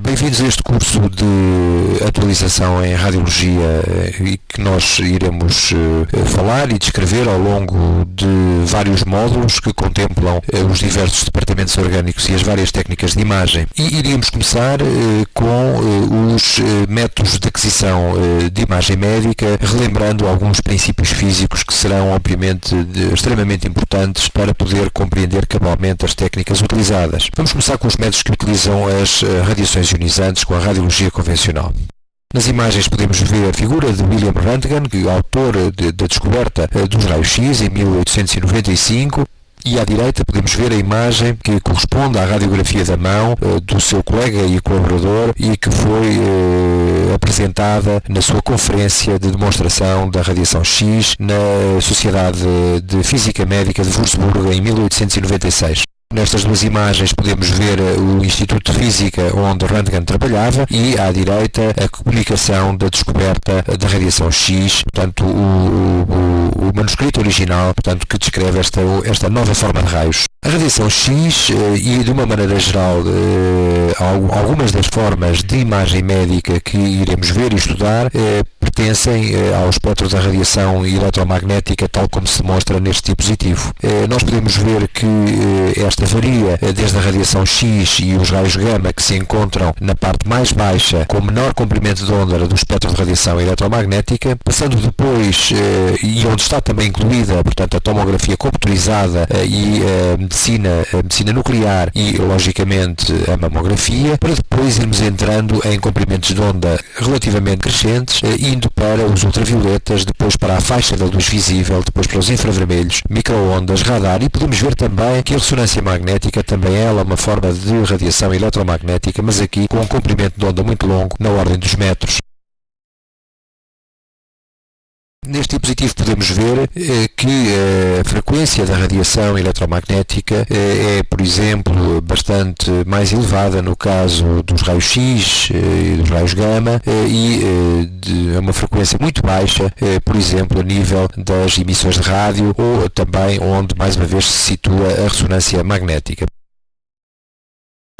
Bem-vindos a este curso de atualização em radiologia e que nós iremos falar e descrever ao longo de vários módulos que contemplam os diversos departamentos orgânicos e as várias técnicas de imagem. E iríamos começar com os métodos de aquisição de imagem médica, relembrando alguns princípios físicos que serão, obviamente, extremamente importantes para poder compreender cabalmente as técnicas utilizadas. Vamos começar com os métodos que utilizam as radiações ionizantes com a radiologia convencional. Nas imagens podemos ver a figura de William Röntgen, que é o autor da descoberta dos raios-x em 1895, e à direita podemos ver a imagem que corresponde à radiografia da mão do seu colega e colaborador e que foi apresentada na sua conferência de demonstração da radiação X na Sociedade de Física Médica de Würzburg em 1896. Nestas duas imagens podemos ver o Instituto de Física onde Röntgen trabalhava e, à direita, a comunicação da descoberta da radiação X, portanto, o manuscrito original, portanto, que descreve esta nova forma de raios. A radiação X e, de uma maneira geral, algumas das formas de imagem médica que iremos ver e estudar pertencem ao espectro da radiação eletromagnética, tal como se demonstra neste dispositivo. Nós podemos ver que esta varia desde a radiação X e os raios gama que se encontram na parte mais baixa com menor comprimento de onda do espectro de radiação eletromagnética, passando depois, e onde está também incluída, portanto, a tomografia computerizada e a medicina nuclear e, logicamente, a mamografia, para depois irmos entrando em comprimentos de onda relativamente crescentes, indo para os ultravioletas, depois para a faixa da luz visível, depois para os infravermelhos, microondas, radar, e podemos ver também que a ressonância magnética também ela é uma forma de radiação eletromagnética, mas aqui com um comprimento de onda muito longo, na ordem dos metros. Neste dispositivo podemos ver que a frequência da radiação eletromagnética é, por exemplo, bastante mais elevada no caso dos raios-x e dos raios gama e é uma frequência muito baixa, por exemplo, a nível das emissões de rádio ou também onde, mais uma vez, se situa a ressonância magnética.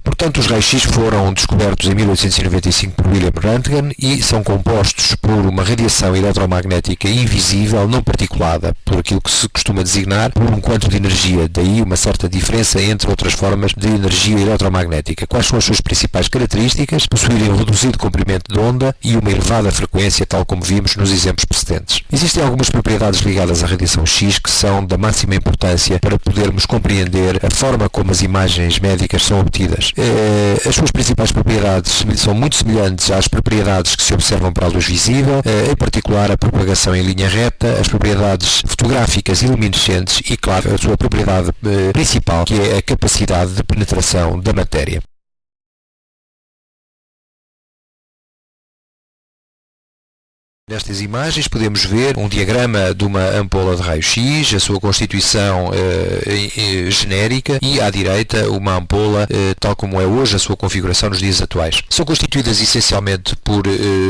Portanto, os raios-x foram descobertos em 1895 por William Röntgen e são compostos por uma radiação eletromagnética invisível, não particulada, por aquilo que se costuma designar por um quanto de energia, daí uma certa diferença entre outras formas de energia eletromagnética. Quais são as suas principais características? Possuírem um reduzido comprimento de onda e uma elevada frequência, tal como vimos nos exemplos precedentes. Existem algumas propriedades ligadas à radiação X que são da máxima importância para podermos compreender a forma como as imagens médicas são obtidas. As suas principais propriedades são muito semelhantes às propriedades que se observam para a luz visível, em particular a propagação em linha reta, as propriedades fotográficas e luminescentes e, claro, a sua propriedade principal, que é a capacidade de penetração da matéria. Nestas imagens podemos ver um diagrama de uma ampola de raio-x, a sua constituição genérica e à direita uma ampola tal como é hoje a sua configuração nos dias atuais. São constituídas essencialmente por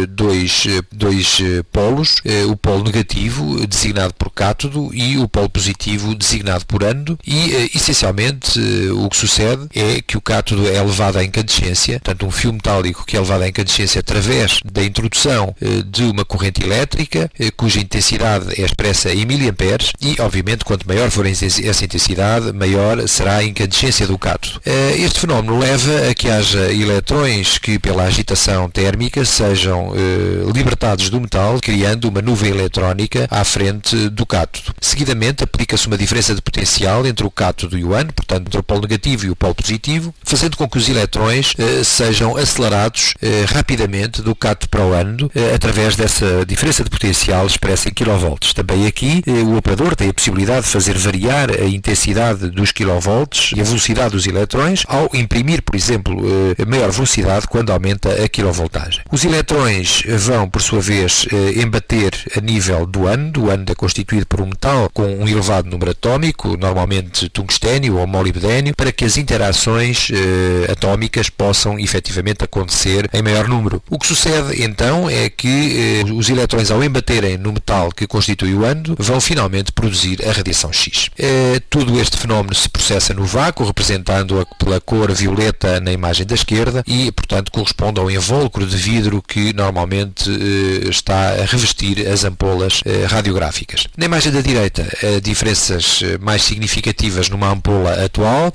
dois polos, o polo negativo designado por cátodo e o polo positivo designado por ânodo e essencialmente o que sucede é que o cátodo é levado à incandescência, portanto um fio metálico que é levado à incandescência através da introdução de uma corrente elétrica, cuja intensidade é expressa em miliamperes e, obviamente, quanto maior for essa intensidade, maior será a incandescência do cátodo. Este fenómeno leva a que haja eletrões que, pela agitação térmica, sejam libertados do metal, criando uma nuvem eletrónica à frente do cátodo. Seguidamente, aplica-se uma diferença de potencial entre o cátodo e o ânodo, portanto, entre o polo negativo e o polo positivo, fazendo com que os eletrões sejam acelerados rapidamente do cátodo para o ânodo, através dessa diferença de potencial expressa em kV. Também aqui o operador tem a possibilidade de fazer variar a intensidade dos kV e a velocidade dos eletrões ao imprimir, por exemplo, a maior velocidade quando aumenta a quilovoltagem. Os eletrões vão, por sua vez, embater a nível do ânodo. O ânodo é constituído por um metal com um elevado número atómico, normalmente tungstênio ou molibdênio, para que as interações atómicas possam efetivamente acontecer em maior número. O que sucede então é que os os elétrons, ao embaterem no metal que constitui o ânodo, vão finalmente produzir a radiação X. Todo este fenómeno se processa no vácuo, representando-a pela cor violeta na imagem da esquerda e, portanto, corresponde ao invólucro de vidro que normalmente está a revestir as ampolas radiográficas. Na imagem da direita, diferenças mais significativas numa ampola atual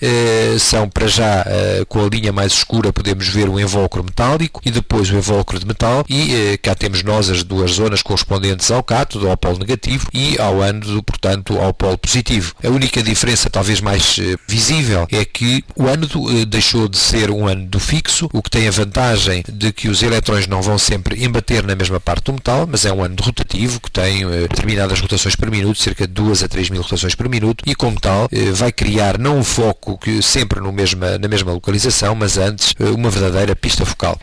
são, para já, com a linha mais escura podemos ver o invólucro metálico e depois o invólucro de metal, e cá temos nós as duas zonas correspondentes ao cátodo, ao polo negativo, e ao ânodo, portanto, ao polo positivo. A única diferença, talvez mais visível, é que o ânodo deixou de ser um ânodo fixo, o que tem a vantagem de que os elétrons não vão sempre embater na mesma parte do metal, mas é um ânodo rotativo que tem determinadas rotações por minuto, cerca de 2 a 3 mil rotações por minuto, e como tal vai criar não um foco que sempre na mesma localização, mas antes uma verdadeira pista focal.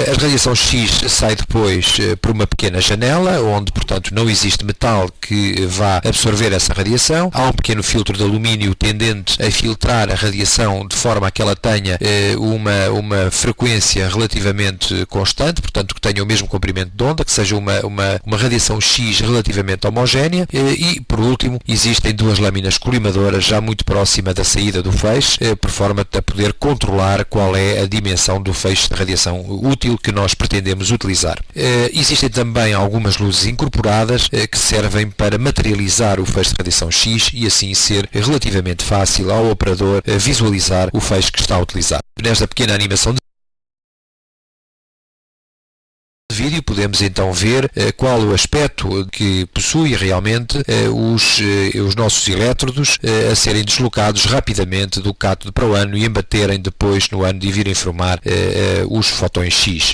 A radiação X sai depois por uma pequena janela, onde, portanto, não existe metal que vá absorver essa radiação. Há um pequeno filtro de alumínio tendente a filtrar a radiação de forma a que ela tenha uma frequência relativamente constante, portanto, que tenha o mesmo comprimento de onda, que seja uma radiação X relativamente homogénea. E, por último, existem duas lâminas colimadoras já muito próxima da saída do feixe, por forma a poder controlar qual é a dimensão do feixe de radiação útil que nós pretendemos utilizar. Existem também algumas luzes incorporadas que servem para materializar o feixe de radiação X e assim ser relativamente fácil ao operador visualizar o feixe que está a utilizar. Nesta pequena animação de vídeo podemos então ver qual o aspecto que possui realmente os nossos elétrodos a serem deslocados rapidamente do cátodo para o ânodo e embaterem depois no ânodo e virem formar os fotões X.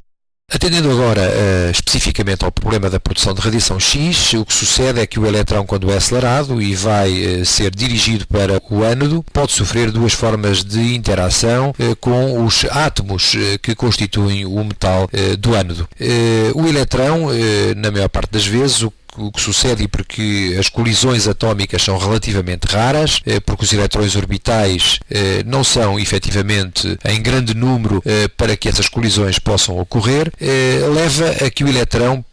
Atendendo agora especificamente ao problema da produção de radiação X, o que sucede é que o elétron, quando é acelerado e vai ser dirigido para o ânodo, pode sofrer duas formas de interação com os átomos que constituem o metal do ânodo. O elétron, na maior parte das vezes, o que sucede, e porque as colisões atómicas são relativamente raras, porque os eletrões orbitais não são efetivamente em grande número para que essas colisões possam ocorrer, leva a que o eletrão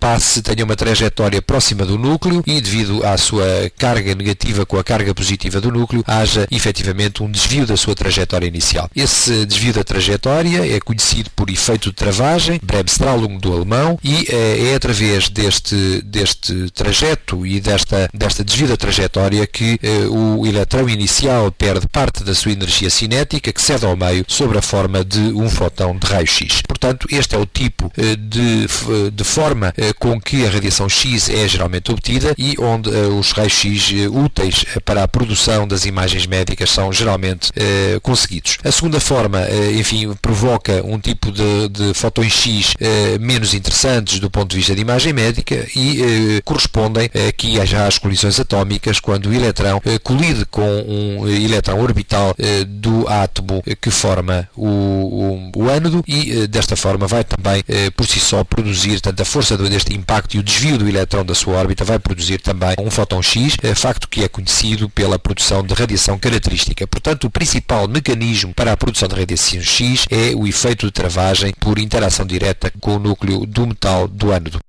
tenha uma trajetória próxima do núcleo e, devido à sua carga negativa com a carga positiva do núcleo, haja efetivamente um desvio da sua trajetória inicial. Esse desvio da trajetória é conhecido por efeito de travagem, Bremsstrahlung do alemão, e é através deste trajeto e desta desvio da trajetória que o eletrão inicial perde parte da sua energia cinética, que cede ao meio sob a forma de um fotão de raio-x. Portanto, este é o tipo de forma com que a radiação X é geralmente obtida e onde os raios-x úteis para a produção das imagens médicas são geralmente conseguidos. A segunda forma, enfim, provoca um tipo de fotões X menos interessantes do ponto de vista de imagem médica e correspondem aqui já às colisões atómicas, quando o eletrão colide com um eletrão orbital do átomo que forma o ânodo e desta forma vai também por si só produzir, tanto a força deste impacto e o desvio do eletrão da sua órbita vai produzir também um fóton X, facto que é conhecido pela produção de radiação característica. Portanto, o principal mecanismo para a produção de radiação X é o efeito de travagem por interação direta com o núcleo do metal do ânodo.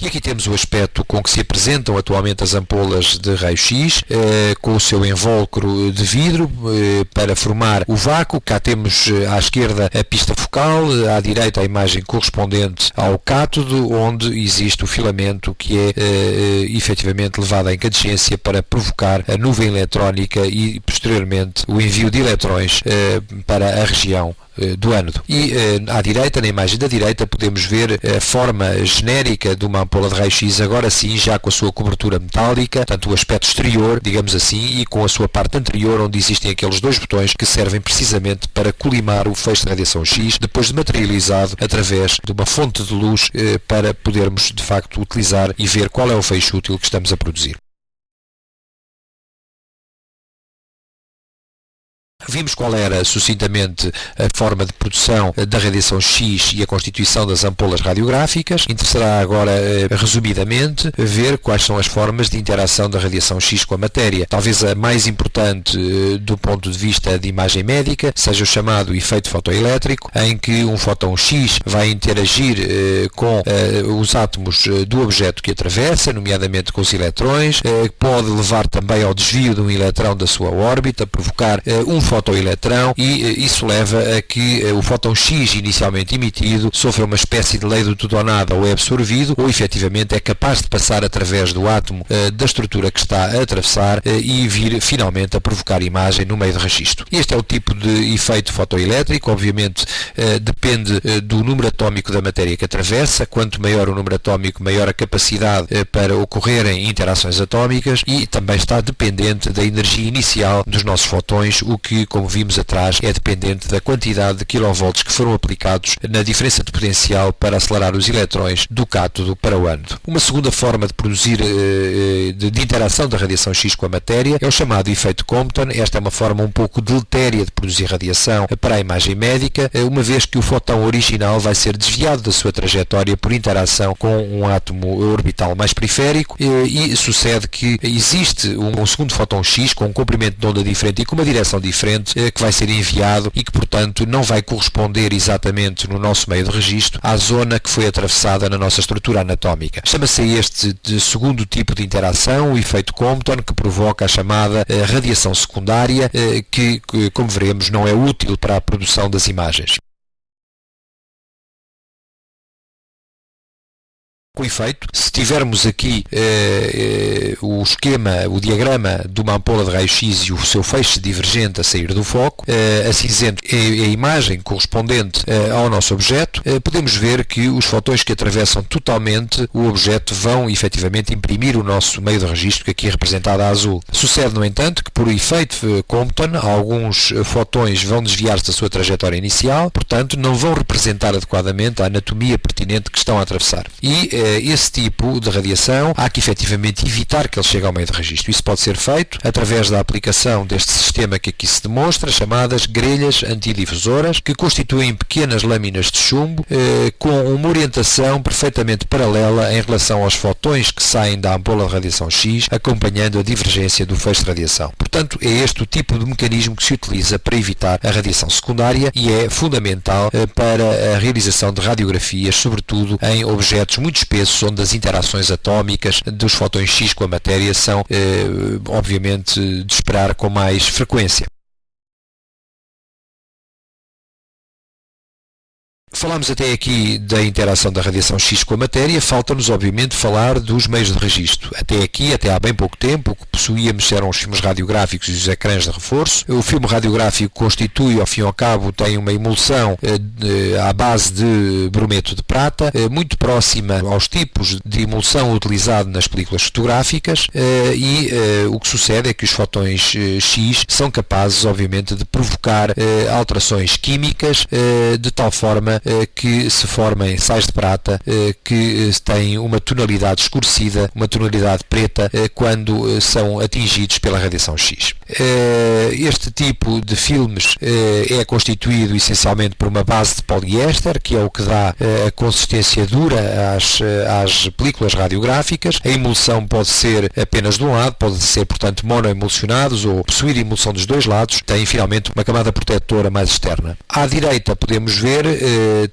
E aqui temos o aspecto com que se apresentam atualmente as ampolas de raio-x, com o seu invólucro de vidro para formar o vácuo. Cá temos à esquerda a pista focal, à direita a imagem correspondente ao cátodo, onde existe o filamento que é efetivamente levado em cadência para provocar a nuvem eletrónica e posteriormente o envio de eletrões para a região do ânodo. E à direita, na imagem da direita, podemos ver a forma genérica de uma ampola de raio-x, agora sim já com a sua cobertura metálica, tanto o aspecto exterior, digamos assim, e com a sua parte anterior, onde existem aqueles dois botões que servem precisamente para colimar o feixe de radiação X, depois de materializado através de uma fonte de luz para podermos de facto utilizar e ver qual é o feixe útil que estamos a produzir. Vimos qual era, sucintamente, a forma de produção da radiação X e a constituição das ampolas radiográficas. Interessará agora, resumidamente, ver quais são as formas de interação da radiação X com a matéria. Talvez a mais importante do ponto de vista de imagem médica seja o chamado efeito fotoelétrico, em que um fóton X vai interagir com os átomos do objeto que atravessa, nomeadamente com os eletrões, pode levar também ao desvio de um eletrão da sua órbita, provocar um fotoeletrão, e isso leva a que o fóton X inicialmente emitido sofra uma espécie de lei do tudo ou nada, ou é absorvido ou efetivamente é capaz de passar através do átomo da estrutura que está a atravessar e vir finalmente a provocar imagem no meio do registro. Este é o tipo de efeito fotoelétrico. Obviamente depende do número atómico da matéria que atravessa. Quanto maior o número atómico, maior a capacidade para ocorrerem interações atómicas, e também está dependente da energia inicial dos nossos fotões, o que, como vimos atrás, é dependente da quantidade de kilovolts que foram aplicados na diferença de potencial para acelerar os eletrões do cátodo para o ânodo. Uma segunda forma de produzir de interação da radiação X com a matéria é o chamado efeito Compton. Esta é uma forma um pouco deletéria de produzir radiação para a imagem médica, uma vez que o fotão original vai ser desviado da sua trajetória por interação com um átomo orbital mais periférico, e sucede que existe um segundo fotão X com um comprimento de onda diferente e com uma direção diferente, que vai ser enviado e que, portanto, não vai corresponder exatamente no nosso meio de registro à zona que foi atravessada na nossa estrutura anatómica. Chama-se este de segundo tipo de interação, o efeito Compton, que provoca a chamada radiação secundária, que, como veremos, não é útil para a produção das imagens. Com efeito, se tivermos aqui o esquema, o diagrama de uma ampola de raio-x e o seu feixe divergente a sair do foco, acinzento é a imagem correspondente ao nosso objeto, podemos ver que os fotões que atravessam totalmente o objeto vão efetivamente imprimir o nosso meio de registro, que aqui é representado a azul. Sucede, no entanto, que por efeito Compton, alguns fotões vão desviar-se da sua trajetória inicial, portanto não vão representar adequadamente a anatomia pertinente que estão a atravessar. E esse tipo de radiação há que efetivamente evitar que ele chegue ao meio de registro. Isso pode ser feito através da aplicação deste sistema que aqui se demonstra, chamadas grelhas antidifusoras, que constituem pequenas lâminas de chumbo com uma orientação perfeitamente paralela em relação aos fotões que saem da ampola de radiação X, acompanhando a divergência do feixe de radiação. Portanto, é este o tipo de mecanismo que se utiliza para evitar a radiação secundária e é fundamental para a realização de radiografias, sobretudo em objetos muito espessos, onde as interações atómicas dos fotões X com a matéria são, obviamente, de esperar com mais frequência. Falámos até aqui da interação da radiação X com a matéria, falta-nos obviamente falar dos meios de registro. Até aqui, até há bem pouco tempo, o que possuíamos eram os filmes radiográficos e os ecrãs de reforço. O filme radiográfico constitui, ao fim e ao cabo, tem uma emulsão à base de brometo de prata, muito próxima aos tipos de emulsão utilizado nas películas fotográficas, e o que sucede é que os fotões X são capazes, obviamente, de provocar alterações químicas de tal forma que se formem sais de prata que têm uma tonalidade escurecida, uma tonalidade preta, quando são atingidos pela radiação X. Este tipo de filmes é constituído essencialmente por uma base de poliéster, que é o que dá a consistência dura às películas radiográficas. A emulsão pode ser apenas de um lado, pode ser, portanto, monoemulsionados ou possuir emulsão dos dois lados. Tem finalmente uma camada protetora mais externa. À direita podemos ver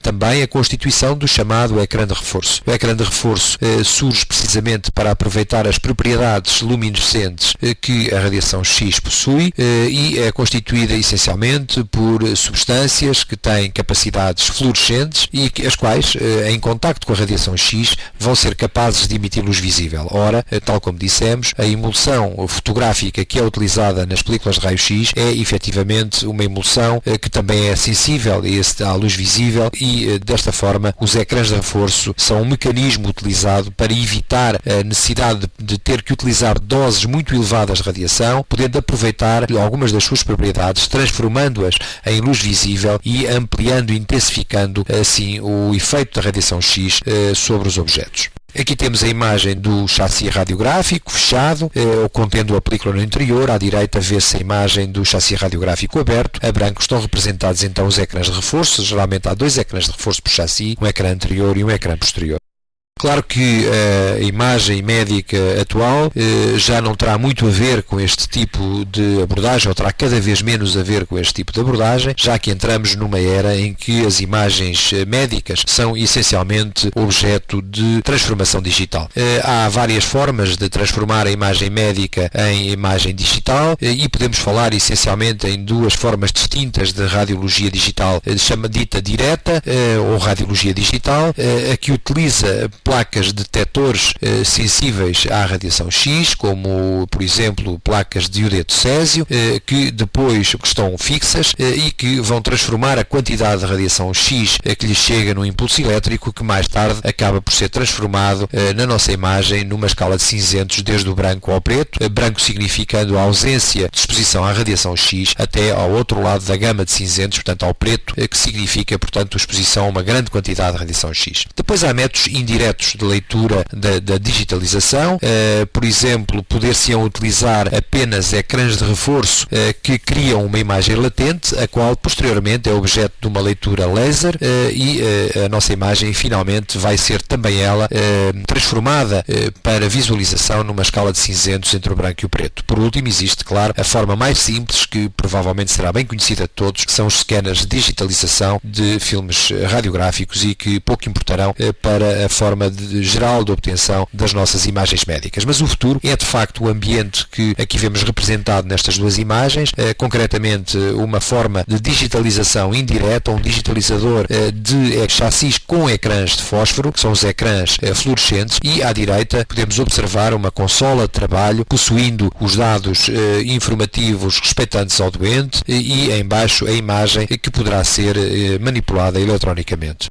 também a constituição do chamado ecrã de reforço. O ecrã de reforço surge precisamente para aproveitar as propriedades luminescentes que a radiação X possui e é constituída essencialmente por substâncias que têm capacidades fluorescentes e as quais, em contacto com a radiação X, vão ser capazes de emitir luz visível. Ora, tal como dissemos, a emulsão fotográfica que é utilizada nas películas de raio-x é efetivamente uma emulsão que também é sensível à luz visível e, desta forma, os ecrãs de reforço são um mecanismo utilizado para evitar a necessidade de ter que utilizar doses muito elevadas de radiação, podendo aproveitar algumas das suas propriedades, transformando-as em luz visível e ampliando e intensificando assim o efeito da radiação X sobre os objetos. Aqui temos a imagem do chassi radiográfico fechado, contendo a película no interior. À direita vê-se a imagem do chassi radiográfico aberto. A branco estão representados então os ecrãs de reforço. Geralmente há dois ecrãs de reforço por chassi, um ecrã anterior e um ecrã posterior. Claro que a imagem médica atual já não terá muito a ver com este tipo de abordagem, ou terá cada vez menos a ver com este tipo de abordagem, já que entramos numa era em que as imagens médicas são essencialmente objeto de transformação digital. Há várias formas de transformar a imagem médica em imagem digital e podemos falar essencialmente em duas formas distintas de radiologia digital, dita direta ou radiologia digital, a que utiliza placas detectores sensíveis à radiação X, como por exemplo placas de iodeto césio, que depois estão fixas e que vão transformar a quantidade de radiação X que lhes chega no impulso elétrico, que mais tarde acaba por ser transformado na nossa imagem numa escala de cinzentos, desde o branco ao preto, branco significando a ausência de exposição à radiação X, até ao outro lado da gama de cinzentos, portanto ao preto, que significa portanto exposição a uma grande quantidade de radiação X. Depois há métodos indiretos de leitura da digitalização, por exemplo, poder-se-ão utilizar apenas ecrãs de reforço que criam uma imagem latente, a qual posteriormente é objeto de uma leitura laser e a nossa imagem finalmente vai ser também ela transformada para visualização numa escala de cinzentos entre o branco e o preto. Por último, existe, claro, a forma mais simples, que provavelmente será bem conhecida de todos, que são os scanners de digitalização de filmes radiográficos e que pouco importarão para a forma geral de obtenção das nossas imagens médicas. Mas o futuro é de facto o ambiente que aqui vemos representado nestas duas imagens, concretamente uma forma de digitalização indireta, um digitalizador de chassis com ecrãs de fósforo, que são os ecrãs fluorescentes, e à direita podemos observar uma consola de trabalho possuindo os dados informativos respeitantes ao doente e em baixo a imagem que poderá ser manipulada eletronicamente.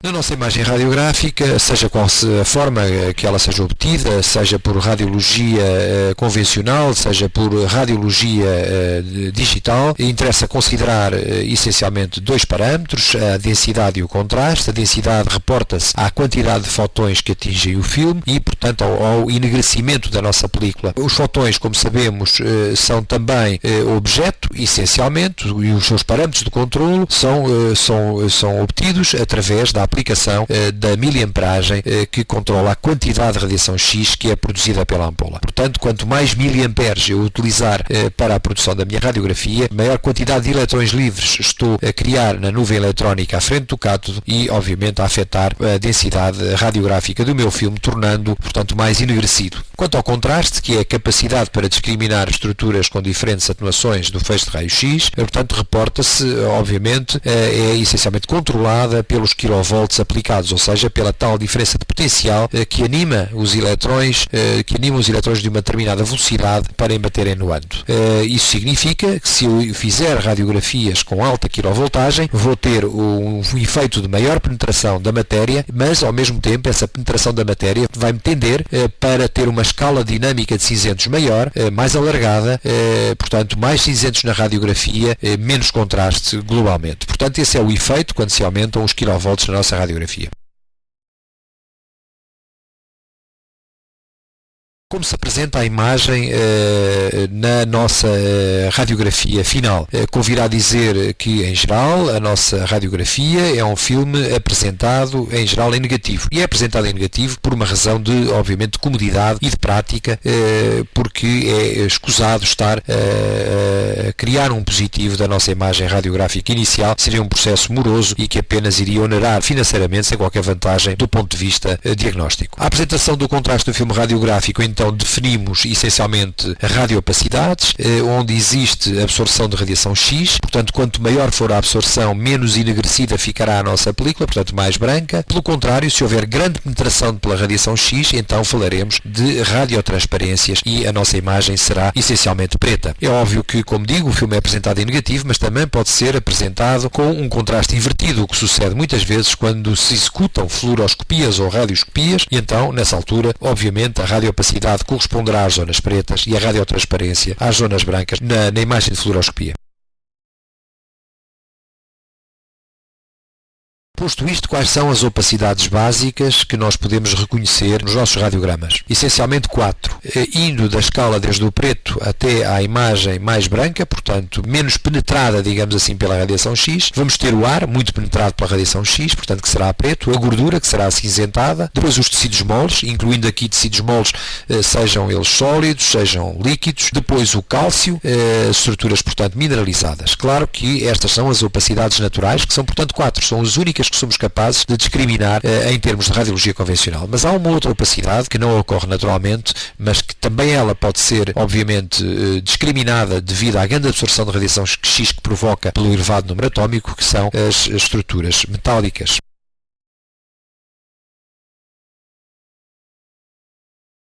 Na nossa imagem radiográfica, seja qual a forma que ela seja obtida, seja por radiologia convencional, seja por radiologia digital, interessa considerar essencialmente dois parâmetros, a densidade e o contraste. A densidade reporta-se à quantidade de fotões que atingem o filme e, portanto, ao enegrecimento da nossa película. Os fotões, como sabemos, são também objeto, essencialmente, e os seus parâmetros de controlo são obtidos através da aplicação da miliamperagem que controla a quantidade de radiação X que é produzida pela ampola. Portanto, quanto mais miliamperes eu utilizar para a produção da minha radiografia, maior quantidade de eletrões livres estou a criar na nuvem eletrónica à frente do cátodo e, obviamente, a afetar a densidade radiográfica do meu filme, tornando-o, portanto, mais enegrecido. Quanto ao contraste, que é a capacidade para discriminar estruturas com diferentes atenuações do feixe de raio-x, portanto, reporta-se, obviamente, é essencialmente controlada pelos quilovolts aplicados, ou seja, pela tal diferença de potencial que anima os elétrons de uma determinada velocidade para embaterem no ânodo. Isso significa que se eu fizer radiografias com alta quilovoltagem, vou ter um efeito de maior penetração da matéria, mas ao mesmo tempo essa penetração da matéria vai-me tender para ter uma escala dinâmica de cinzentos maior, mais alargada, portanto mais cinzentos na radiografia, menos contraste globalmente. Portanto, esse é o efeito quando se aumentam os quilovolts na nossa radiografia. Como se apresenta a imagem na nossa radiografia final? Convirá dizer que, em geral, a nossa radiografia é um filme apresentado, em geral, em negativo. E é apresentado em negativo por uma razão de, obviamente, de comodidade e de prática, porque é escusado estar a criar um positivo da nossa imagem radiográfica inicial. Seria um processo moroso e que apenas iria onerar financeiramente, sem qualquer vantagem do ponto de vista diagnóstico. A apresentação do contraste do filme radiográfico, então, definimos essencialmente radiopacidades, onde existe absorção de radiação X, portanto, quanto maior for a absorção, menos enegrecida ficará a nossa película, portanto, mais branca. Pelo contrário, se houver grande penetração pela radiação X, então falaremos de radiotransparências e a nossa imagem será essencialmente preta. É óbvio que, como digo, o filme é apresentado em negativo, mas também pode ser apresentado com um contraste invertido, o que sucede muitas vezes quando se executam fluoroscopias ou radioscopias, e então, nessa altura, obviamente, a radiopacidade corresponderá às zonas pretas e a radiotransparência às zonas brancas na imagem de fluoroscopia. Posto isto, quais são as opacidades básicas que nós podemos reconhecer nos nossos radiogramas? Essencialmente 4, indo da escala desde o preto até à imagem mais branca, portanto menos penetrada, digamos assim, pela radiação X. Vamos ter o ar, muito penetrado pela radiação X, portanto que será preto, a gordura, que será acinzentada, depois os tecidos moles, incluindo aqui tecidos moles, sejam eles sólidos, sejam líquidos, depois o cálcio, estruturas, portanto, mineralizadas. Claro que estas são as opacidades naturais, que são, portanto, 4, são as únicas que somos capazes de discriminar em termos de radiologia convencional. Mas há uma outra opacidade que não ocorre naturalmente, mas que também ela pode ser, obviamente, discriminada devido à grande absorção de radiação X que provoca pelo elevado número atómico, que são as estruturas metálicas.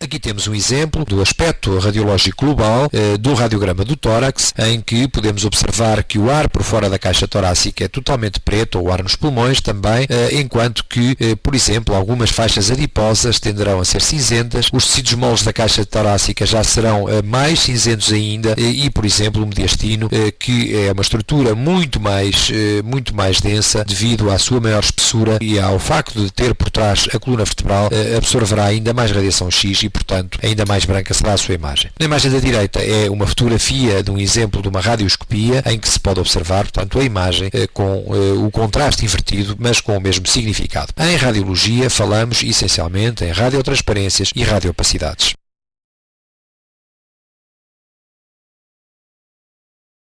Aqui temos um exemplo do aspecto radiológico global do radiograma do tórax, em que podemos observar que o ar por fora da caixa torácica é totalmente preto, ou o ar nos pulmões também, enquanto que, por exemplo, algumas faixas adiposas tenderão a ser cinzentas, os tecidos moles da caixa torácica já serão mais cinzentos ainda e, por exemplo, o mediastino, que é uma estrutura muito mais densa devido à sua maior espessura e ao facto de ter por trás a coluna vertebral, absorverá ainda mais radiação X e, portanto, ainda mais branca será a sua imagem. Na imagem da direita é uma fotografia de um exemplo de uma radioscopia em que se pode observar, portanto, a imagem com o contraste invertido, mas com o mesmo significado. Em radiologia falamos essencialmente em radiotransparências e radiopacidades.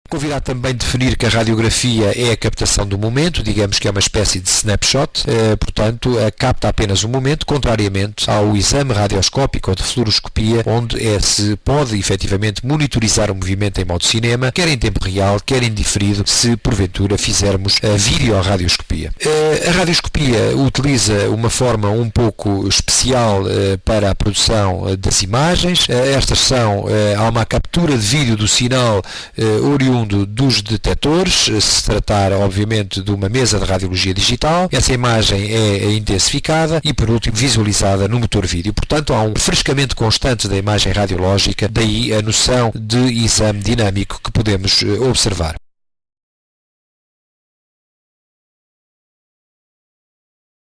Convidar também definir que a radiografia é a captação do momento, digamos que é uma espécie de snapshot, portanto, capta apenas um momento, contrariamente ao exame radioscópico ou de fluoroscopia, onde se pode efetivamente monitorizar o movimento em modo cinema, quer em tempo real, quer em diferido, se porventura fizermos a videoradioscopia. A radioscopia utiliza uma forma um pouco especial para a produção das imagens. Estas são, há uma captura de vídeo do sinal oriundo dos detectores, se tratar obviamente de uma mesa de radiologia digital. Essa imagem é intensificada e, por último, visualizada no motor vídeo. Portanto, há um refrescamento constante da imagem radiológica, daí a noção de exame dinâmico que podemos observar.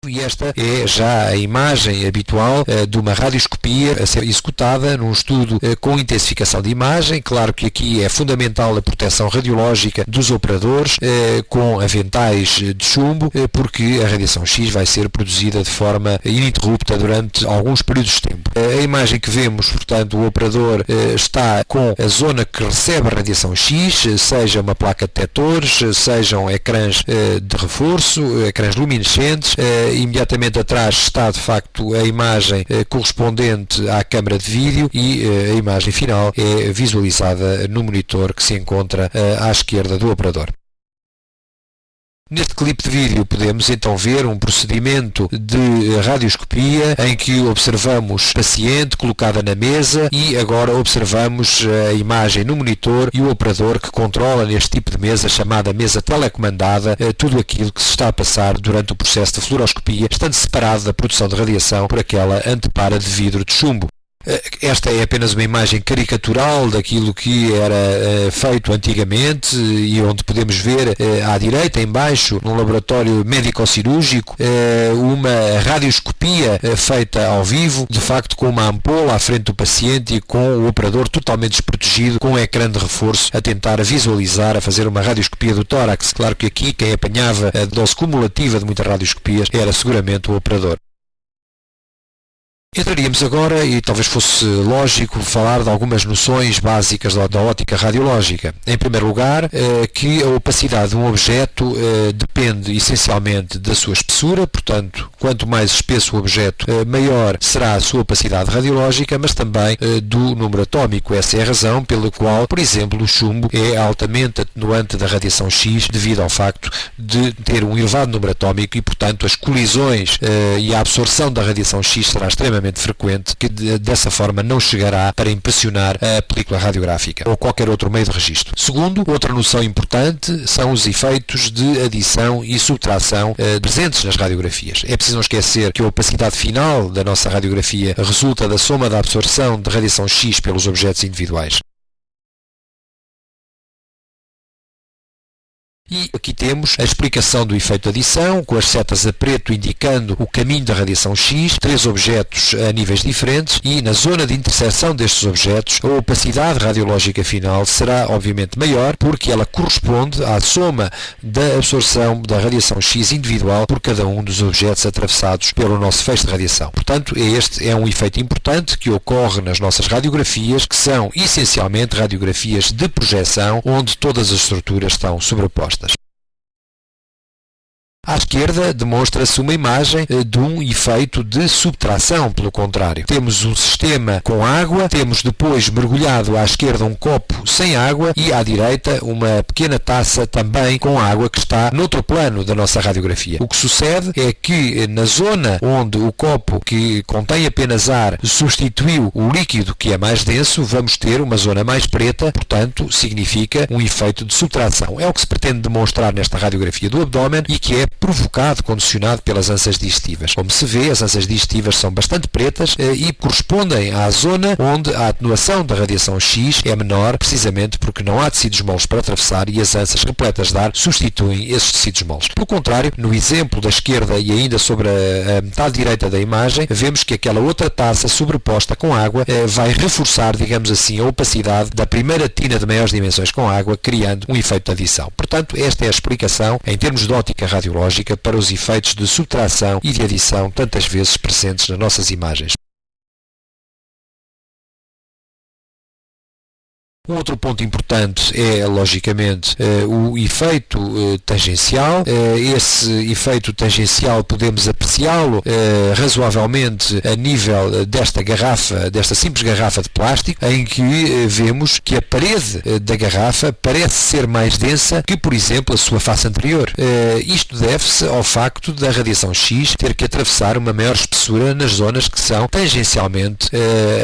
E esta é já a imagem habitual de uma radioscopia a ser executada num estudo com intensificação de imagem. Claro que aqui é fundamental a proteção radiológica dos operadores com aventais de chumbo, porque a radiação X vai ser produzida de forma ininterrupta durante alguns períodos de tempo. A imagem que vemos, portanto, o operador está com a zona que recebe a radiação X, seja uma placa de detectores, sejam ecrãs de reforço, ecrãs luminescentes. Imediatamente atrás está de facto a imagem correspondente à câmara de vídeo e a imagem final é visualizada no monitor que se encontra à esquerda do operador. Neste clipe de vídeo podemos então ver um procedimento de radioscopia em que observamos o paciente colocada na mesa e agora observamos a imagem no monitor e o operador que controla neste tipo de mesa, chamada mesa telecomandada, tudo aquilo que se está a passar durante o processo de fluoroscopia, estando separado da produção de radiação por aquela antepara de vidro de chumbo. Esta é apenas uma imagem caricatural daquilo que era feito antigamente e onde podemos ver à direita, em baixo, num laboratório médico-cirúrgico, uma radioscopia feita ao vivo, de facto com uma ampola à frente do paciente e com o operador totalmente desprotegido, com um ecrã de reforço a tentar visualizar, a fazer uma radioscopia do tórax. Claro que aqui quem apanhava a dose cumulativa de muitas radioscopias era seguramente o operador. Entraríamos agora, e talvez fosse lógico, falar de algumas noções básicas da ótica radiológica. Em primeiro lugar, que a opacidade de um objeto depende essencialmente da sua espessura, portanto, quanto mais espesso o objeto, maior será a sua opacidade radiológica, mas também do número atómico. Essa é a razão pela qual, por exemplo, o chumbo é altamente atenuante da radiação X devido ao facto de ter um elevado número atómico e, portanto, as colisões e a absorção da radiação X será extremamente frequente, que dessa forma não chegará para impressionar a película radiográfica ou qualquer outro meio de registro. Segundo, outra noção importante são os efeitos de adição e subtração presentes nas radiografias. É preciso não esquecer que a opacidade final da nossa radiografia resulta da soma da absorção de radiação X pelos objetos individuais. E aqui temos a explicação do efeito de adição, com as setas a preto indicando o caminho da radiação X, 3 objetos a níveis diferentes, e na zona de interseção destes objetos, a opacidade radiológica final será obviamente maior, porque ela corresponde à soma da absorção da radiação X individual por cada um dos objetos atravessados pelo nosso feixe de radiação. Portanto, este é um efeito importante que ocorre nas nossas radiografias, que são essencialmente radiografias de projeção, onde todas as estruturas estão sobrepostas. À esquerda demonstra-se uma imagem de um efeito de subtração, pelo contrário. Temos um sistema com água, temos depois mergulhado à esquerda um copo sem água e à direita uma pequena taça também com água que está noutro plano da nossa radiografia. O que sucede é que na zona onde o copo que contém apenas ar substituiu o líquido que é mais denso, vamos ter uma zona mais preta, portanto significa um efeito de subtração. É o que se pretende demonstrar nesta radiografia do abdômen e que é provocado, condicionado pelas ânsias digestivas. Como se vê, as ânsias digestivas são bastante pretas e correspondem à zona onde a atenuação da radiação X é menor, precisamente porque não há tecidos moles para atravessar e as ânsias repletas de ar substituem esses tecidos moles. Pelo contrário, no exemplo da esquerda e ainda sobre a metade direita da imagem, vemos que aquela outra taça sobreposta com água vai reforçar, digamos assim, a opacidade da primeira tina de maiores dimensões com água, criando um efeito de adição. Portanto, esta é a explicação, em termos de ótica radiológica, para os efeitos de subtração e de adição tantas vezes presentes nas nossas imagens. Um outro ponto importante é, logicamente, o efeito tangencial. Esse efeito tangencial podemos apreciá-lo razoavelmente a nível desta garrafa, desta simples garrafa de plástico, em que vemos que a parede da garrafa parece ser mais densa que, por exemplo, a sua face anterior. Isto deve-se ao facto da radiação X ter que atravessar uma maior espessura nas zonas que são tangencialmente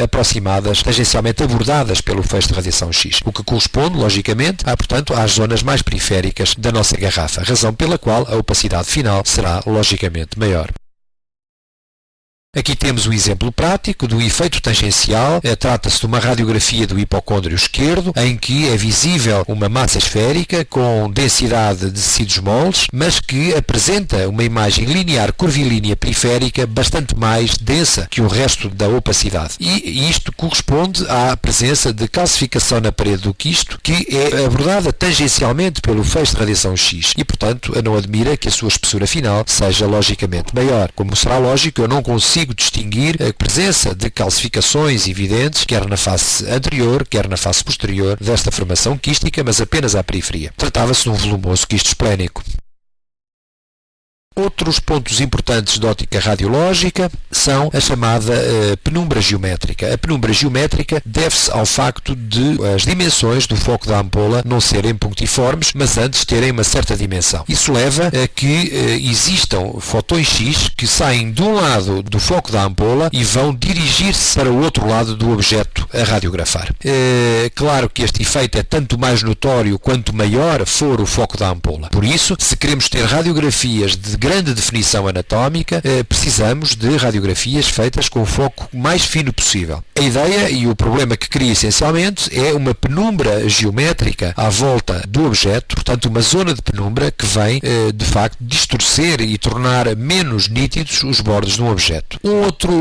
aproximadas, tangencialmente abordadas pelo feixe de radiação X, o que corresponde, logicamente, portanto, às zonas mais periféricas da nossa garrafa, razão pela qual a opacidade final será, logicamente, maior. Aqui temos um exemplo prático do efeito tangencial. Trata-se de uma radiografia do hipocôndrio esquerdo, em que é visível uma massa esférica com densidade de tecidos moles, mas que apresenta uma imagem linear curvilínea periférica bastante mais densa que o resto da opacidade. E isto corresponde à presença de calcificação na parede do quisto, que é abordada tangencialmente pelo feixe de radiação X e, portanto, não admira que a sua espessura final seja logicamente maior. Como será lógico, eu não consigo distinguir a presença de calcificações evidentes, quer na face anterior, quer na face posterior desta formação quística, mas apenas à periferia. Tratava-se de um volumoso quisto esplénico. Outros pontos importantes de ótica radiológica são a chamada penumbra geométrica. A penumbra geométrica deve-se ao facto de as dimensões do foco da ampola não serem pontiformes, mas antes terem uma certa dimensão. Isso leva a que existam fotões X que saem de um lado do foco da ampola e vão dirigir-se para o outro lado do objeto a radiografar. Claro que este efeito é tanto mais notório quanto maior for o foco da ampola. Por isso, se queremos ter radiografias de grande definição anatómica, precisamos de radiografias feitas com o foco mais fino possível. A ideia e o problema que cria essencialmente é uma penumbra geométrica à volta do objeto, portanto uma zona de penumbra que vem de facto distorcer e tornar menos nítidos os bordos de um objeto. Um outro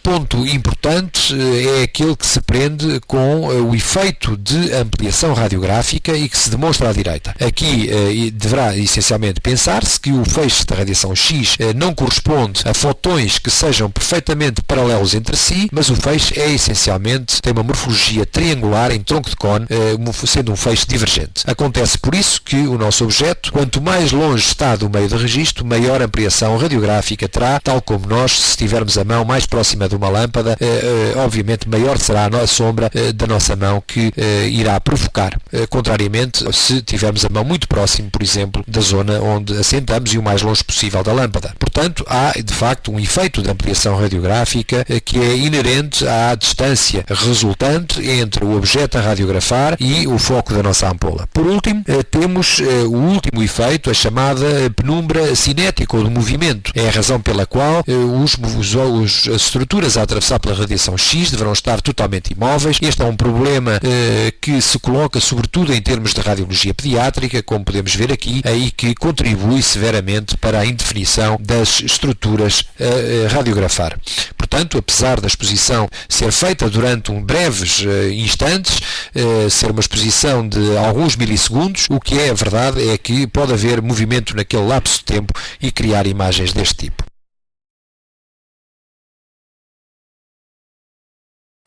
ponto importante é aquele que se prende com o efeito de ampliação radiográfica e que se demonstra à direita. Aqui deverá essencialmente pensar-se que o feixe da radiação X não corresponde a fotões que sejam perfeitamente paralelos entre si, mas o feixe é essencialmente, tem uma morfologia triangular em tronco de cone, sendo um feixe divergente. Acontece por isso que o nosso objeto, quanto mais longe está do meio de registro, maior ampliação radiográfica terá, tal como nós, se tivermos a mão mais próxima de uma lâmpada, obviamente maior será a sombra da nossa mão que irá provocar. Contrariamente, se tivermos a mão muito próximo, por exemplo, da zona onde assentamos e o mais longe possível da lâmpada. Portanto, há de facto um efeito de ampliação radiográfica que é inerente à distância resultante entre o objeto a radiografar e o foco da nossa ampola. Por último, temos o último efeito, a chamada penumbra cinética ou de movimento. É a razão pela qual as estruturas a atravessar pela radiação X deverão estar totalmente imóveis. Este é um problema que se coloca sobretudo em termos de radiologia pediátrica, como podemos ver aqui, e que contribui severamente para a indefinição das estruturas a radiografar. Portanto, apesar da exposição ser feita durante breves instantes, ser uma exposição de alguns milissegundos, o que é a verdade é que pode haver movimento naquele lapso de tempo e criar imagens deste tipo.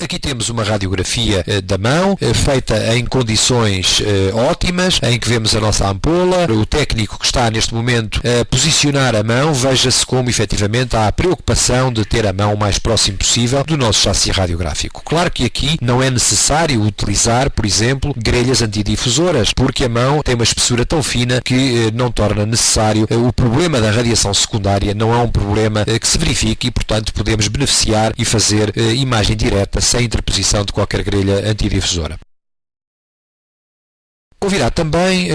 Aqui temos uma radiografia da mão, feita em condições ótimas, em que vemos a nossa ampola. O técnico que está neste momento a posicionar a mão, veja-se como efetivamente há a preocupação de ter a mão o mais próximo possível do nosso chassi radiográfico. Claro que aqui não é necessário utilizar, por exemplo, grelhas antidifusoras, porque a mão tem uma espessura tão fina que não torna necessário. O problema da radiação secundária não é um problema que se verifique e, portanto, podemos beneficiar e fazer imagem direta sem interposição de qualquer grelha antidifusora. Convirá também,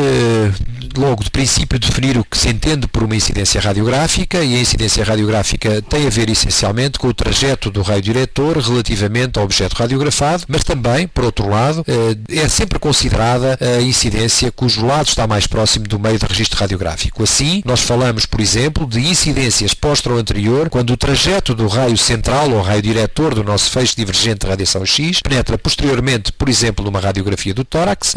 logo de princípio, definir o que se entende por uma incidência radiográfica, e a incidência radiográfica tem a ver essencialmente com o trajeto do raio diretor relativamente ao objeto radiografado, mas também, por outro lado, é sempre considerada a incidência cujo lado está mais próximo do meio de registro radiográfico. Assim, nós falamos, por exemplo, de incidências postero-anterior, quando o trajeto do raio central ou raio diretor do nosso feixe divergente de radiação X penetra posteriormente, por exemplo, numa radiografia do tórax,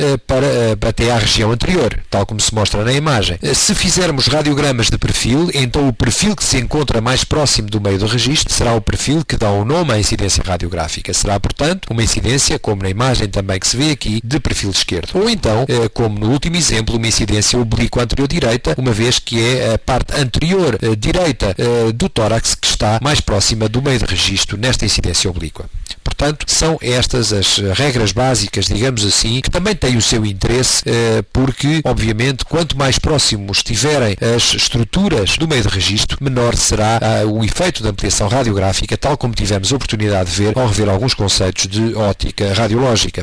até à região anterior, tal como se mostra na imagem. Se fizermos radiogramas de perfil, então o perfil que se encontra mais próximo do meio do registro será o perfil que dá o nome à incidência radiográfica. Será, portanto, uma incidência, como na imagem também que se vê aqui, de perfil esquerdo. Ou então, como no último exemplo, uma incidência oblíqua anterior direita, uma vez que é a parte anterior direita do tórax que está mais próxima do meio de registro nesta incidência oblíqua. Portanto, são estas as regras básicas, digamos assim, que também têm o seu interesse, porque, obviamente, quanto mais próximos estiverem as estruturas do meio de registro, menor será o efeito da ampliação radiográfica, tal como tivemos a oportunidade de ver ao rever alguns conceitos de óptica radiológica.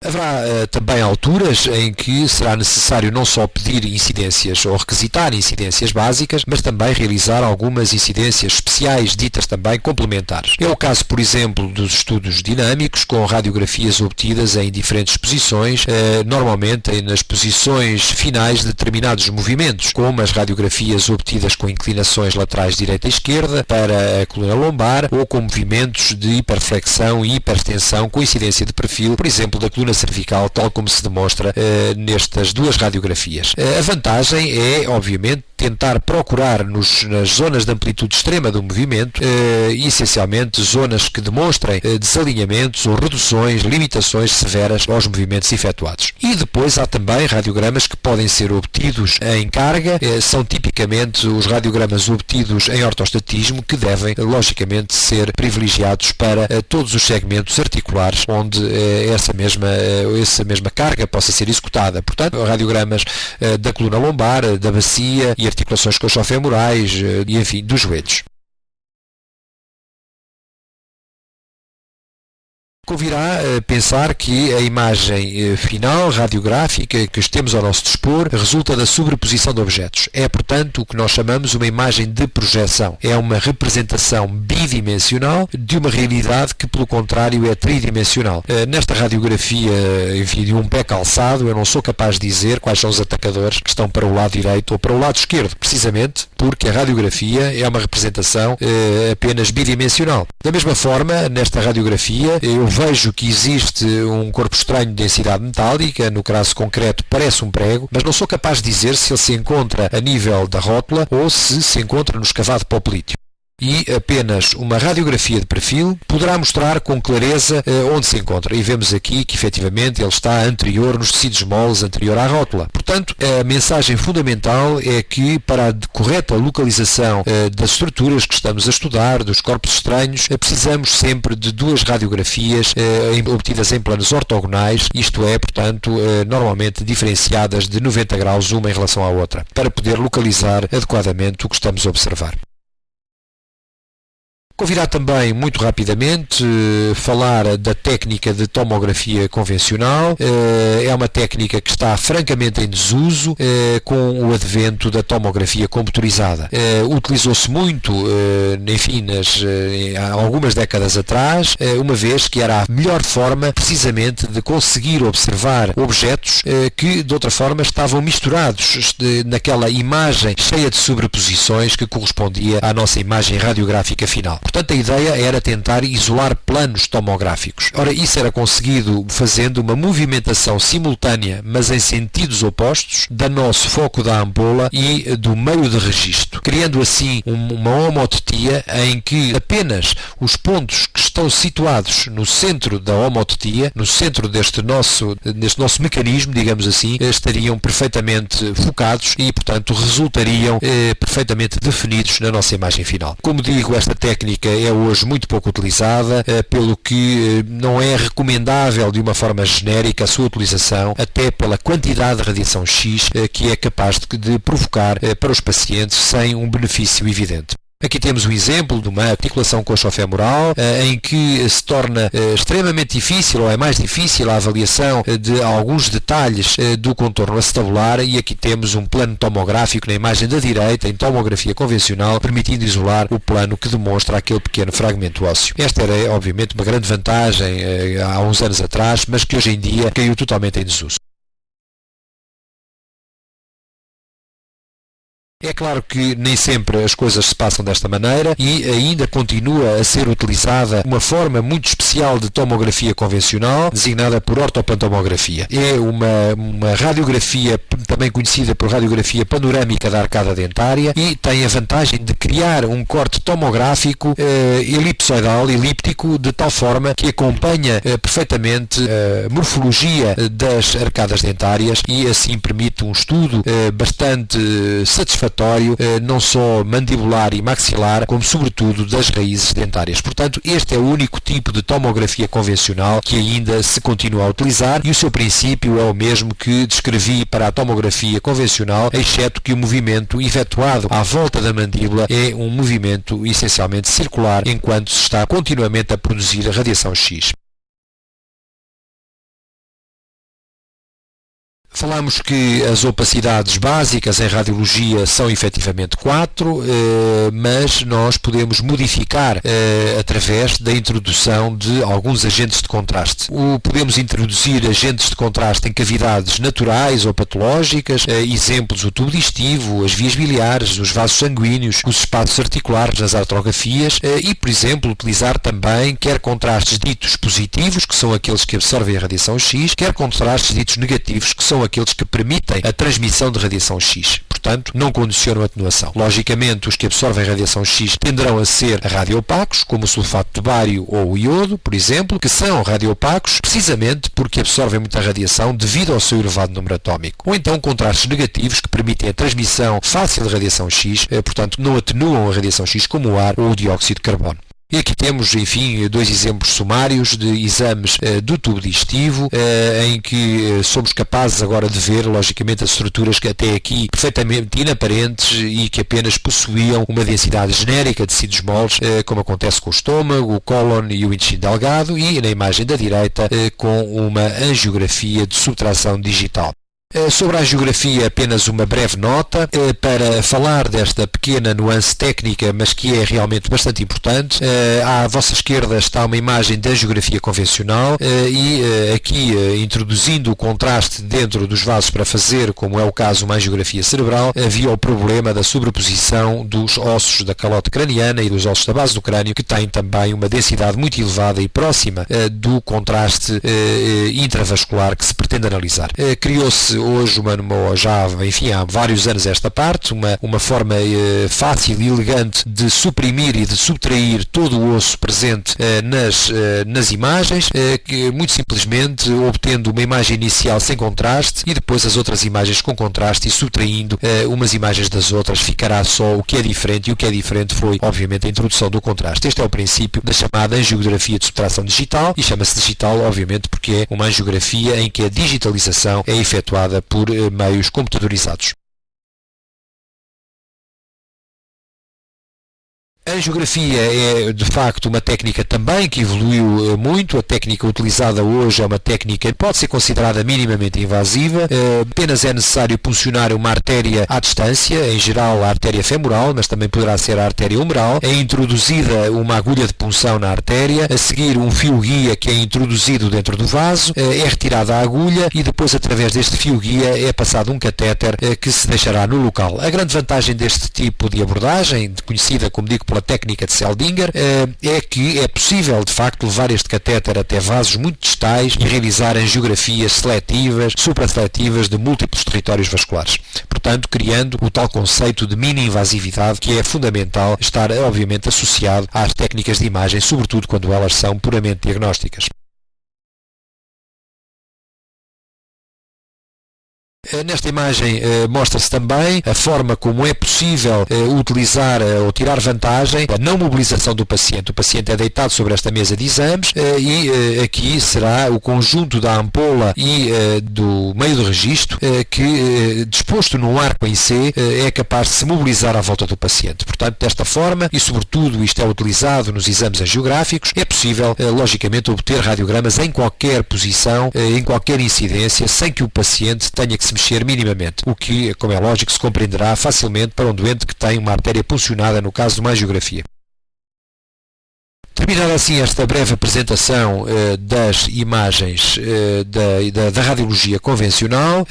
Haverá também alturas em que será necessário não só pedir incidências ou requisitar incidências básicas, mas também realizar algumas incidências especiais, ditas também complementares. É o caso, por exemplo, dos estudos dinâmicos, com radiografias obtidas em diferentes posições, normalmente nas posições finais de determinados movimentos, como as radiografias obtidas com inclinações laterais direita e esquerda para a coluna lombar, ou com movimentos de hiperflexão e hiperextensão com incidência de perfil, por exemplo, da coluna cervical, tal como se demonstra nestas duas radiografias. A vantagem é, obviamente, tentar procurar nas zonas de amplitude extrema do movimento, essencialmente zonas que demonstrem desalinhamentos ou reduções, limitações severas aos movimentos efetuados. E depois há também radiogramas que podem ser obtidos em carga, são tipicamente os radiogramas obtidos em ortostatismo, que devem, logicamente, ser privilegiados para todos os segmentos articulares onde essa mesma carga possa ser executada. Portanto, radiogramas da coluna lombar, da bacia e articulações coxofemorais e, enfim, dos joelhos. Convirá pensar que a imagem final radiográfica que temos ao nosso dispor resulta da sobreposição de objetos. É, portanto, o que nós chamamos uma imagem de projeção. É uma representação bidimensional de uma realidade que, pelo contrário, é tridimensional. Nesta radiografia, enfim, de um pé calçado, eu não sou capaz de dizer quais são os atacadores que estão para o lado direito ou para o lado esquerdo, precisamente porque a radiografia é uma representação apenas bidimensional. Da mesma forma, nesta radiografia, eu vejo que existe um corpo estranho de densidade metálica, no caso concreto parece um prego, mas não sou capaz de dizer se ele se encontra a nível da rótula ou se encontra no escavado para o polítio. E apenas uma radiografia de perfil poderá mostrar com clareza onde se encontra. E vemos aqui que efetivamente ele está anterior nos tecidos moles, anterior à rótula. Portanto, a mensagem fundamental é que para a correta localização das estruturas que estamos a estudar, dos corpos estranhos, precisamos sempre de duas radiografias obtidas em planos ortogonais, isto é, portanto, normalmente diferenciadas de 90 graus uma em relação à outra, para poder localizar adequadamente o que estamos a observar. Convidar também, muito rapidamente, falar da técnica de tomografia convencional. É uma técnica que está francamente em desuso com o advento da tomografia computadorizada. Utilizou-se muito, enfim, há algumas décadas atrás, uma vez que era a melhor forma, precisamente, de conseguir observar objetos que, de outra forma, estavam misturados naquela imagem cheia de sobreposições que correspondia à nossa imagem radiográfica final. Portanto, a ideia era tentar isolar planos tomográficos. Ora, isso era conseguido fazendo uma movimentação simultânea, mas em sentidos opostos, do nosso foco da ampola e do meio de registro, criando assim uma homotetia em que apenas os pontos que estão situados no centro da homotetia, no centro deste nosso mecanismo, digamos assim, estariam perfeitamente focados e, portanto, resultariam perfeitamente definidos na nossa imagem final. Como digo, esta técnica é hoje muito pouco utilizada, pelo que não é recomendável de uma forma genérica a sua utilização, até pela quantidade de radiação X que é capaz de provocar para os pacientes sem um benefício evidente. Aqui temos um exemplo de uma articulação coxofemoral em que se torna extremamente difícil, ou é mais difícil, a avaliação de alguns detalhes do contorno acetabular, e aqui temos um plano tomográfico na imagem da direita, em tomografia convencional, permitindo isolar o plano que demonstra aquele pequeno fragmento ósseo. Esta era, obviamente, uma grande vantagem há uns anos atrás, mas que hoje em dia caiu totalmente em desuso. É claro que nem sempre as coisas se passam desta maneira e ainda continua a ser utilizada uma forma muito especial de tomografia convencional, designada por ortopantomografia. É uma radiografia também conhecida por radiografia panorâmica da arcada dentária e tem a vantagem de criar um corte tomográfico elipsoidal, elíptico, de tal forma que acompanha perfeitamente a morfologia das arcadas dentárias e assim permite um estudo bastante satisfatório, não só mandibular e maxilar, como sobretudo das raízes dentárias. Portanto, este é o único tipo de tomografia convencional que ainda se continua a utilizar e o seu princípio é o mesmo que descrevi para a tomografia convencional, exceto que o movimento efetuado à volta da mandíbula é um movimento essencialmente circular, enquanto se está continuamente a produzir a radiação X. Falamos que as opacidades básicas em radiologia são efetivamente 4, mas nós podemos modificar através da introdução de alguns agentes de contraste. Podemos introduzir agentes de contraste em cavidades naturais ou patológicas, exemplos o tubo digestivo, as vias biliares, os vasos sanguíneos, os espaços articulares nas artrografias e, por exemplo, utilizar também quer contrastes ditos positivos, que são aqueles que absorvem a radiação X, quer contrastes ditos negativos, que são aqueles que permitem a transmissão de radiação X. Portanto, não condicionam a atenuação. Logicamente, os que absorvem radiação X tenderão a ser radioopacos, como o sulfato de bário ou o iodo, por exemplo, que são radioopacos precisamente porque absorvem muita radiação devido ao seu elevado número atómico. Ou então contrastes negativos que permitem a transmissão fácil de radiação X, portanto, não atenuam a radiação X como o ar ou o dióxido de carbono. E aqui temos, enfim, dois exemplos sumários de exames do tubo digestivo, em que somos capazes agora de ver, logicamente, as estruturas que até aqui perfeitamente inaparentes e que apenas possuíam uma densidade genérica de tecidos moles, como acontece com o estômago, o cólon e o intestino delgado, e na imagem da direita com uma angiografia de subtração digital. Sobre a angiografia, apenas uma breve nota para falar desta pequena nuance técnica, mas que é realmente bastante importante. À vossa esquerda está uma imagem de angiografia convencional e aqui, introduzindo o contraste dentro dos vasos para fazer, como é o caso, uma angiografia cerebral, havia o problema da sobreposição dos ossos da calote craniana e dos ossos da base do crânio, que têm também uma densidade muito elevada e próxima do contraste intravascular que se pretende analisar. Criou-se hoje enfim, há vários anos esta parte, uma forma fácil e elegante de suprimir e de subtrair todo o osso presente nas imagens, que muito simplesmente obtendo uma imagem inicial sem contraste e depois as outras imagens com contraste e subtraindo umas imagens das outras, ficará só o que é diferente, e o que é diferente foi, obviamente, a introdução do contraste. Este é o princípio da chamada angiografia de subtração digital, e chama-se digital, obviamente, porque é uma angiografia em que a digitalização é efetuada por meios computadorizados. A angiografia é, de facto, uma técnica também que evoluiu muito. A técnica utilizada hoje é uma técnica que pode ser considerada minimamente invasiva. Apenas é necessário puncionar uma artéria à distância, em geral a artéria femoral, mas também poderá ser a artéria humeral. É introduzida uma agulha de punção na artéria, a seguir um fio guia que é introduzido dentro do vaso, é retirada a agulha e depois, através deste fio guia, é passado um catéter que se deixará no local. A grande vantagem deste tipo de abordagem, conhecida, como digo, pela técnica de Seldinger, é que é possível, de facto, levar este catéter até vasos muito distais e realizar angiografias seletivas, suprasseletivas de múltiplos territórios vasculares. Portanto, criando o tal conceito de mini-invasividade que é fundamental estar, obviamente, associado às técnicas de imagem, sobretudo quando elas são puramente diagnósticas. Nesta imagem mostra-se também a forma como é possível utilizar ou tirar vantagem da não mobilização do paciente. O paciente é deitado sobre esta mesa de exames e aqui será o conjunto da ampola e do meio de registro que, disposto num arco em C, é capaz de se mobilizar à volta do paciente. Portanto, desta forma, e sobretudo isto é utilizado nos exames angiográficos, é possível, logicamente, obter radiogramas em qualquer posição, em qualquer incidência, sem que o paciente tenha que se mexer minimamente, o que, como é lógico, se compreenderá facilmente para um doente que tem uma artéria puncionada no caso de uma angiografia. Terminada assim esta breve apresentação das imagens da radiologia convencional,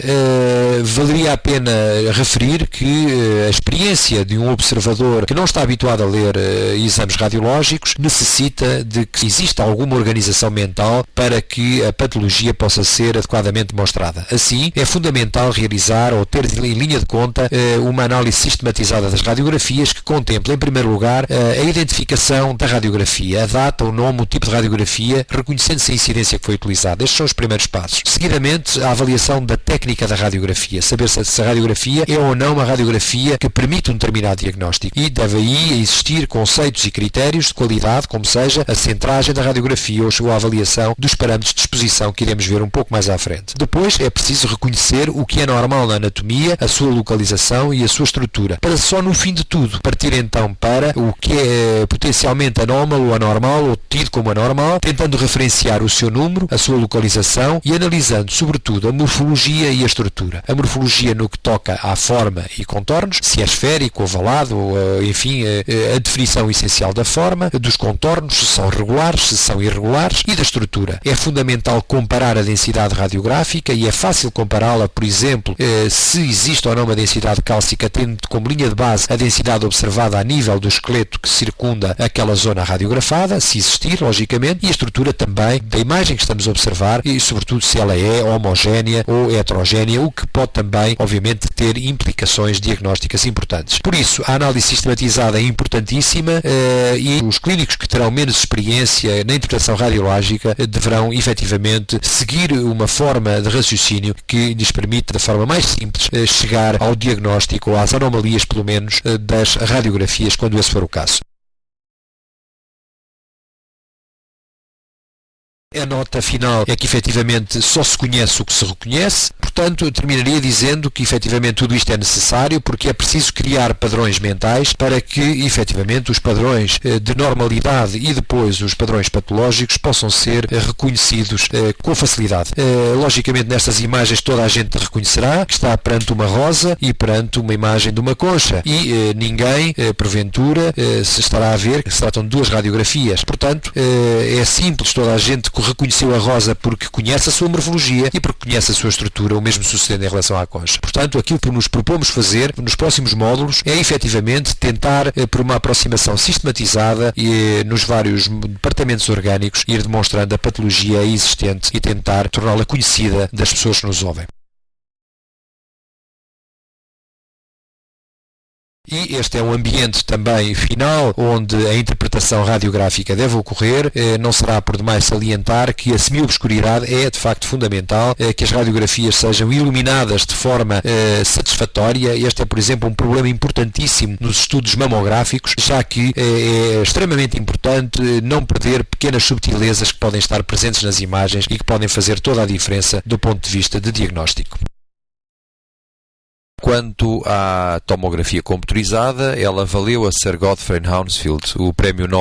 valeria a pena referir que a experiência de um observador que não está habituado a ler exames radiológicos necessita de que exista alguma organização mental para que a patologia possa ser adequadamente mostrada. Assim, é fundamental realizar ou ter em linha de conta uma análise sistematizada das radiografias que contemple, em primeiro lugar, a identificação da radiografia, a data, o nome, o tipo de radiografia, reconhecendo-se a incidência que foi utilizada. Estes são os primeiros passos. Seguidamente, a avaliação da técnica da radiografia, saber se a radiografia é ou não uma radiografia que permite um determinado diagnóstico. E deve aí existir conceitos e critérios de qualidade, como seja a centragem da radiografia ou a avaliação dos parâmetros de exposição que iremos ver um pouco mais à frente. Depois, é preciso reconhecer o que é normal na anatomia, a sua localização e a sua estrutura, para só no fim de tudo partir então para o que é potencialmente anómalo ou anormal ou tido como anormal, tentando referenciar o seu número, a sua localização e analisando sobretudo a morfologia e a estrutura. A morfologia no que toca à forma e contornos, se é esférico, ovalado, ou, enfim, a definição essencial da forma, dos contornos, se são regulares, se são irregulares, e da estrutura. É fundamental comparar a densidade radiográfica e é fácil compará-la, por exemplo, se existe ou não uma densidade cálcica, tendo como linha de base a densidade observada a nível do esqueleto que circunda aquela zona radiografada, se existir, logicamente, e a estrutura também da imagem que estamos a observar e, sobretudo, se ela é homogénea ou heterogénea, o que pode também, obviamente, ter implicações diagnósticas importantes. Por isso, a análise sistematizada é importantíssima e os clínicos que terão menos experiência na interpretação radiológica deverão, efetivamente, seguir uma forma de raciocínio que lhes permite, da forma mais simples, chegar ao diagnóstico ou às anomalias, pelo menos, das radiografias, quando esse for o caso. A nota final é que efetivamente só se conhece o que se reconhece, portanto eu terminaria dizendo que efetivamente tudo isto é necessário porque é preciso criar padrões mentais para que efetivamente os padrões de normalidade e depois os padrões patológicos possam ser reconhecidos com facilidade. Logicamente nestas imagens toda a gente reconhecerá que está perante uma rosa e perante uma imagem de uma concha e ninguém, porventura, se estará a ver que se tratam de duas radiografias. Portanto, é simples, toda a gente reconheceu a rosa porque conhece a sua morfologia e porque conhece a sua estrutura, o mesmo sucedendo em relação à concha. Portanto, aquilo que nos propomos fazer nos próximos módulos é efetivamente tentar, por uma aproximação sistematizada e nos vários departamentos orgânicos, ir demonstrando a patologia existente e tentar torná-la conhecida das pessoas que nos ouvem. E este é um ambiente também final onde a interpretação radiográfica deve ocorrer. Não será por demais salientar que a semiobscuridade é de facto fundamental, que as radiografias sejam iluminadas de forma satisfatória. Este é, por exemplo, um problema importantíssimo nos estudos mamográficos, já que é extremamente importante não perder pequenas subtilezas que podem estar presentes nas imagens e que podem fazer toda a diferença do ponto de vista de diagnóstico. Quanto à tomografia computurizada, ela valeu a Sir Godfrey Hounsfield o Prémio Nobel